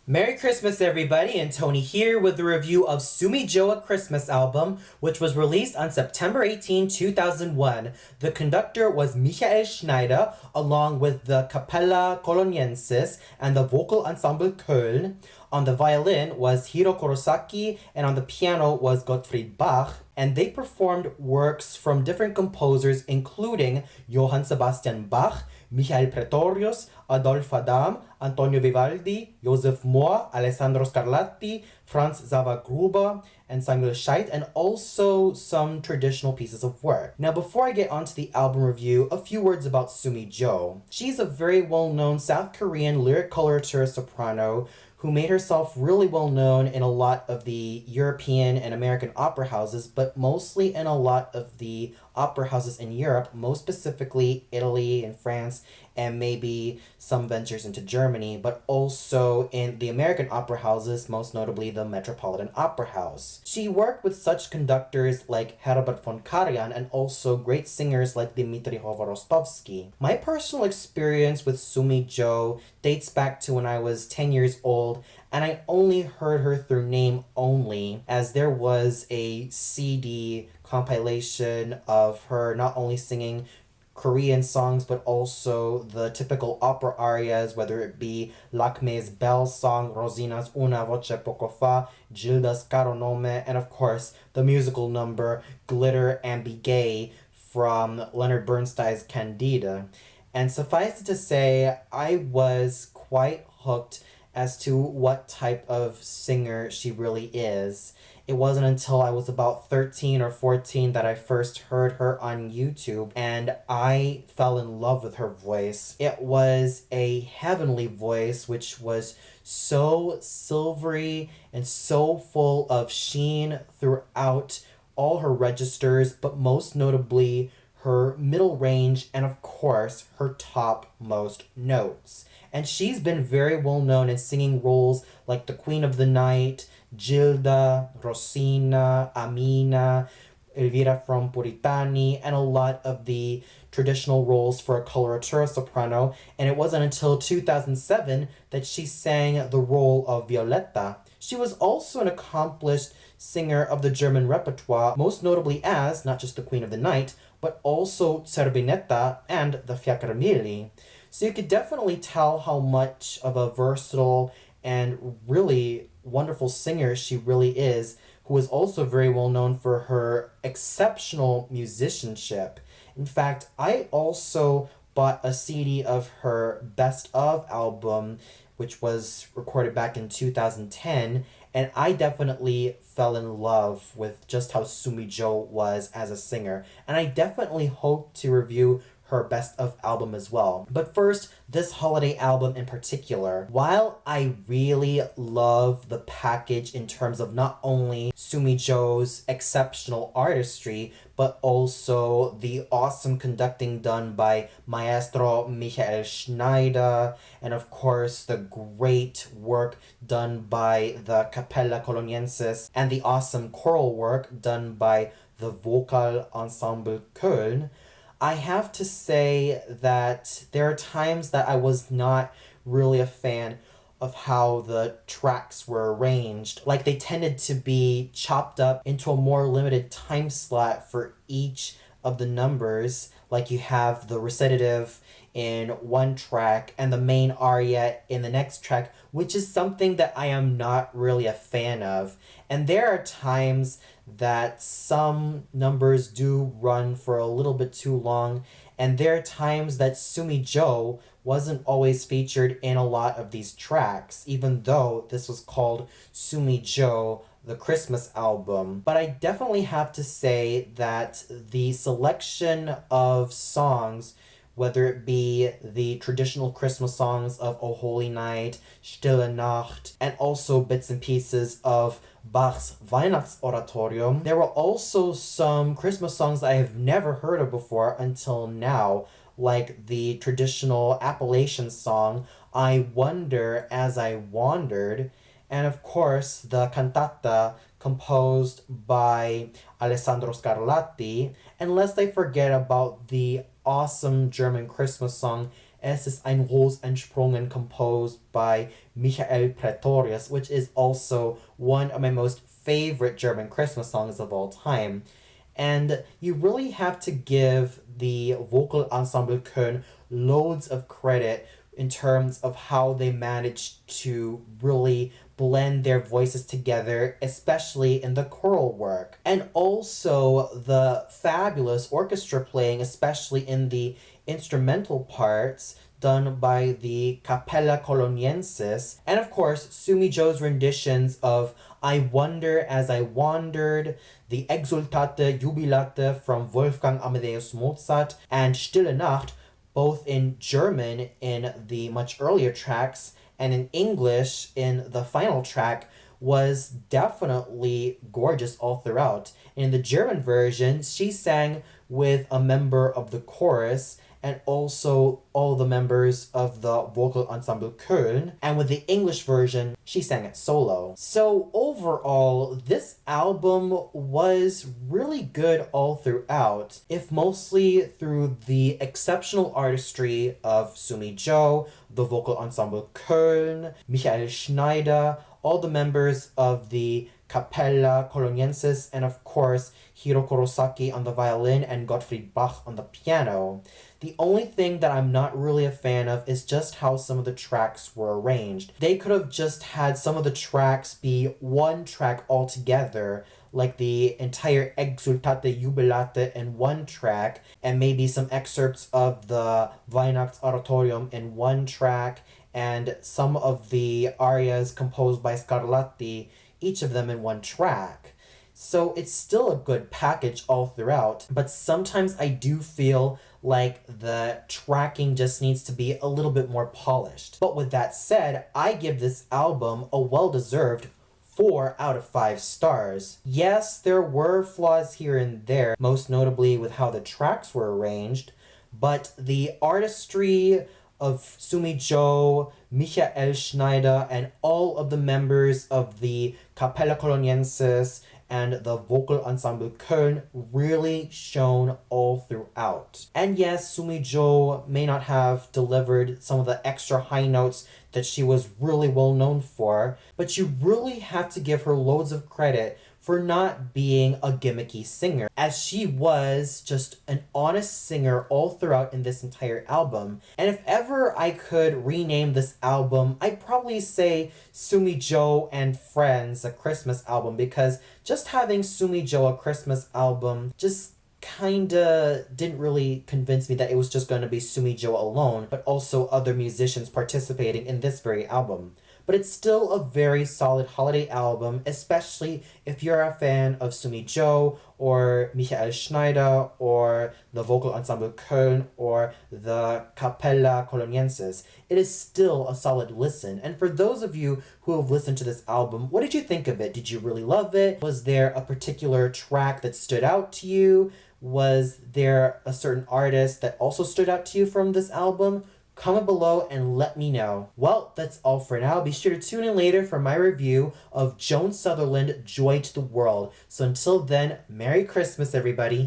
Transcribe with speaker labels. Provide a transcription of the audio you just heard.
Speaker 1: Merry Christmas, everybody, and Tony here with the review of Sumi A Christmas album, which was released on September 18, 2001. The conductor was Michael Schneider, along with the Capella Coloniensis and the Vocal Ensemble Köln. On the violin was Hiro Kurosaki, and on the piano was Gottfried Bach, and they performed works from different composers, including Johann Sebastian Bach, Michael Pretorius, Adolphe Adam, Antonio Vivaldi, Joseph Mohr, Alessandro Scarlatti, Franz Xaver Gruber, and Samuel Scheidt, and also some traditional pieces of work. Now, before I get onto the album review, a few words about Sumi Jo. She's a very well-known South Korean lyric coloratura soprano who made herself really well known in a lot of the European and American opera houses, but mostly in a lot of the opera houses in Europe, most specifically Italy and France, and maybe some ventures into Germany, but also in the American opera houses, most notably the Metropolitan Opera House. She worked with such conductors like Herbert von Karajan and also great singers like Dmitry Hvorostovsky. My personal experience with Sumi Jo dates back to when I was 10 years old, and I only heard her through name only, as there was a CD compilation of her not only singing Korean songs, but also the typical opera arias, whether it be Lakme's Bell Song, Rosina's Una Voce Poco Fa, Gilda's Caro Nome, and of course the musical number Glitter and Be Gay from Leonard Bernstein's Candida. And suffice it to say, I was quite hooked as to what type of singer she really is. It wasn't until I was about 13 or 14 that I first heard her on YouTube, and I fell in love with her voice. It was a heavenly voice, which was so silvery and so full of sheen throughout all her registers, but most notably her middle range, and of course her topmost notes. And she's been very well known in singing roles like the Queen of the Night, Gilda, Rosina, Amina, Elvira from Puritani, and a lot of the traditional roles for a coloratura soprano. And it wasn't until 2007 that she sang the role of Violetta. She was also an accomplished singer of the German repertoire, most notably as not just the Queen of the Night, but also Zerbinetta and the Fiaccardemilli. So you could definitely tell how much of a versatile and really wonderful singer she really is, who is also very well known for her exceptional musicianship. In fact, I also bought a CD of her Best Of album, which was recorded back in 2010, and I definitely fell in love with just how Sumi Jo was as a singer, and I definitely hope to review her Best Of album as well. But first, this holiday album in particular. While I really love the package in terms of not only Sumi Jo's exceptional artistry, but also the awesome conducting done by Maestro Michael Schneider, and of course the great work done by the Capella Coloniensis, and the awesome choral work done by the Vocal Ensemble Köln, I have to say that there are times that I was not really a fan of how the tracks were arranged. Like they tended to be chopped up into a more limited time slot for each of the numbers. Like you have the recitative in one track and the main aria in the next track, which is something that I am not really a fan of. And there are times that some numbers do run for a little bit too long, and there are times that Sumi Jo wasn't always featured in a lot of these tracks, even though this was called Sumi Jo the Christmas album. But I definitely have to say that the selection of songs, whether it be the traditional Christmas songs of O Holy Night, Stille Nacht, and also bits and pieces of Bach's Weihnachtsoratorium. There were also some Christmas songs I have never heard of before until now, like the traditional Appalachian song, I Wonder As I Wandered, and of course the cantata composed by Alessandro Scarlatti, and lest I forget about the awesome German Christmas song Es ist ein Ros entsprungen, composed by Michael Pretorius, which is also one of my most favorite German Christmas songs of all time. And you really have to give the vocal ensemble Köln loads of credit in terms of how they managed to really blend their voices together, especially in the choral work. And also the fabulous orchestra playing, especially in the instrumental parts done by the Capella Coloniensis, and of course Sumi Jo's renditions of I Wonder as I Wandered, the Exultate Jubilate from Wolfgang Amadeus Mozart, and Stille Nacht, both in German in the much earlier tracks and in English in the final track, was definitely gorgeous all throughout. In the German version, she sang with a member of the chorus and also all the members of the vocal ensemble Köln. And with the English version, she sang it solo. So overall, this album was really good all throughout, if mostly through the exceptional artistry of Sumi Jo, the vocal ensemble Köln, Michael Schneider, all the members of the Capella Coloniensis, and of course Hiro Kurosaki on the violin and Gottfried Bach on the piano. The only thing that I'm not really a fan of is just how some of the tracks were arranged. They could have just had some of the tracks be one track altogether, like the entire Exultate Jubilate in one track, and maybe some excerpts of the Weihnachtsoratorium in one track, and some of the arias composed by Scarlatti, each of them in one track. So it's still a good package all throughout, but sometimes I do feel like the tracking just needs to be a little bit more polished. But with that said, I give this album a well-deserved 4 out of 5 stars. Yes, there were flaws here and there, most notably with how the tracks were arranged, but the artistry of Sumi Jo, Michael Schneider, and all of the members of the Capella Coloniensis and the vocal ensemble Köln really shone all throughout. And yes, Sumi Jo may not have delivered some of the extra high notes that she was really well known for, but you really have to give her loads of credit for not being a gimmicky singer, as she was just an honest singer all throughout in this entire album. And if ever I could rename this album, I'd probably say Sumi Jo and Friends, a Christmas album, because just having Sumi Jo a Christmas album just kinda didn't really convince me that it was just going to be Sumi Jo alone, but also other musicians participating in this very album. But it's still a very solid holiday album, especially if you're a fan of Sumi Jo or Michael Schneider or the vocal ensemble Köln or the Capella Coloniensis. It is still a solid listen. And for those of you who have listened to this album, what did you think of it? Did you really love it? Was there a particular track that stood out to you? Was there a certain artist that also stood out to you from this album? Comment below and let me know. Well, that's all for now. Be sure to tune in later for my review of Joan Sutherland, Joy to the World. So until then, Merry Christmas, everybody.